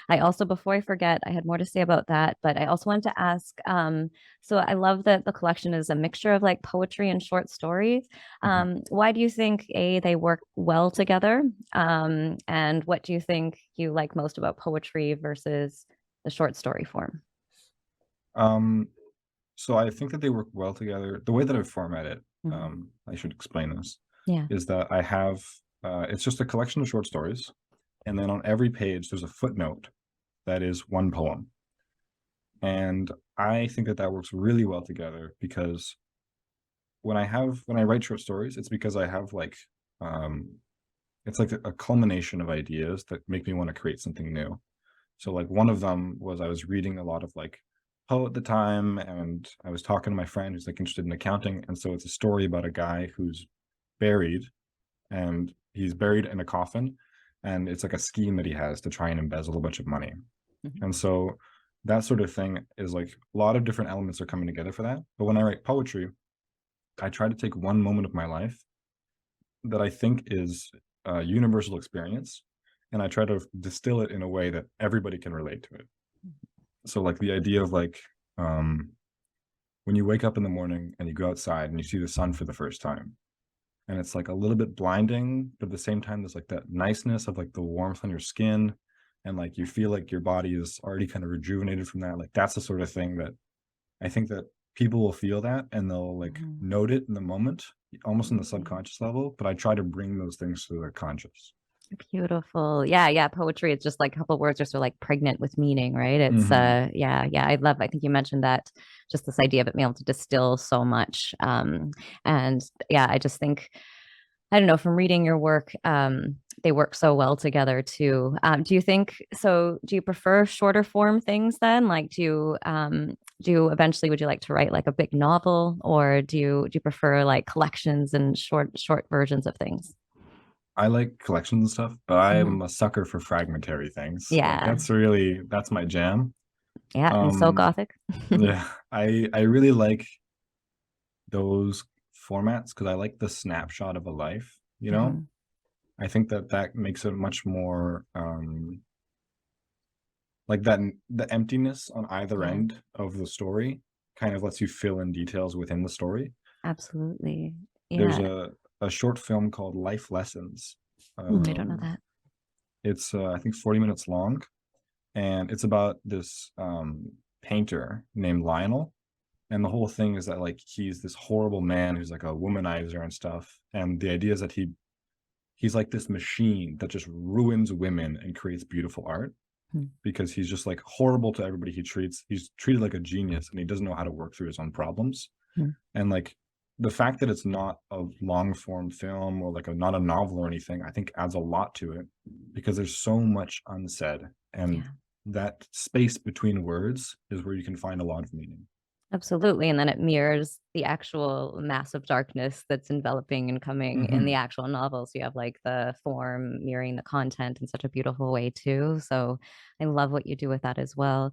I also, before I forget, I had more to say about that, but I also wanted to ask, so I love that the collection is a mixture of like poetry and short stories. Mhm. Why do you think they work well together? And what do you think you like most about poetry versus the short story form? Um, so I think that they work well together. The way that I format it, Mhm. I should explain this, Yeah. is that I have it's just a collection of short stories, and then on every page there's a footnote that is one poem. And I think that that works really well together because when I write short stories, it's because I have like um it's like a culmination of ideas that make me want to create something new. So like one of them was I was reading a lot of like Poe at the time, and I was talking to my friend who's like interested in accounting, and so it's a story about a guy who's buried, and he's buried in a coffin, and it's like a scheme that he has to try and embezzle a bunch of money. Mhm. And so that sort of thing is like a lot of different elements are coming together for that. But when I write poetry, I try to take one moment of my life that I think is a universal experience, and I try to distill it in a way that everybody can relate to it. So like the idea of like um when you wake up in the morning and you go outside and you see the sun for the first time, and it's like a little bit blinding, but at the same time there's like that niceness of like the warmth on your skin, and like you feel like your body is already kind of rejuvenated from that. Like that's the sort of thing that I think that people will feel that and they'll like Mhm. note it in the moment, almost in the Mhm. subconscious level, but I try to bring those things to the conscious. Beautiful. Yeah, yeah. Poetry, it's just like a couple words are so like pregnant with meaning, right? It's Hmm. yeah, yeah. I think you mentioned that just this idea of it being able to distill so much. And yeah, I just think I don't know, from reading your work, they work so well together too. Do you think so? Do you prefer shorter form things then? Like, do you eventually would you like to write like a big novel, or do you prefer like collections and short versions of things? I like collections and stuff, but I'm Mhm. a sucker for fragmentary things. Like Yeah, that's my jam. yeah, and so Um, Gothic. yeah, I really like those formats because I like the snapshot of a life, you know? Mhm. I think that that makes it much more like that the emptiness on either Yeah, end of the story kind of lets you fill in details within the story. absolutely. There's Yeah. a short film called Life Lessons. I don't know Um, that. it's I think 40 minutes long, and it's about this painter named Lionel. And the whole thing is that like he's this horrible man who's like a womanizer and stuff. And the idea is that he's like this machine that just ruins women and creates beautiful art Mhm. because he's just like horrible to everybody he treats. He's treated like a genius and he doesn't know how to work through his own problems. Mhm. And like the fact that it's not a long form film or like not a novel or anything, I think adds a lot to it because there's so much unsaid. And Yeah. that space between words is where you can find a lot of meaning. Absolutely. And then it mirrors the actual massive darkness that's enveloping and coming in the Hmm. actual novel. So you have like the form mirroring the content in such a beautiful way, too. So I love what you do with that as well.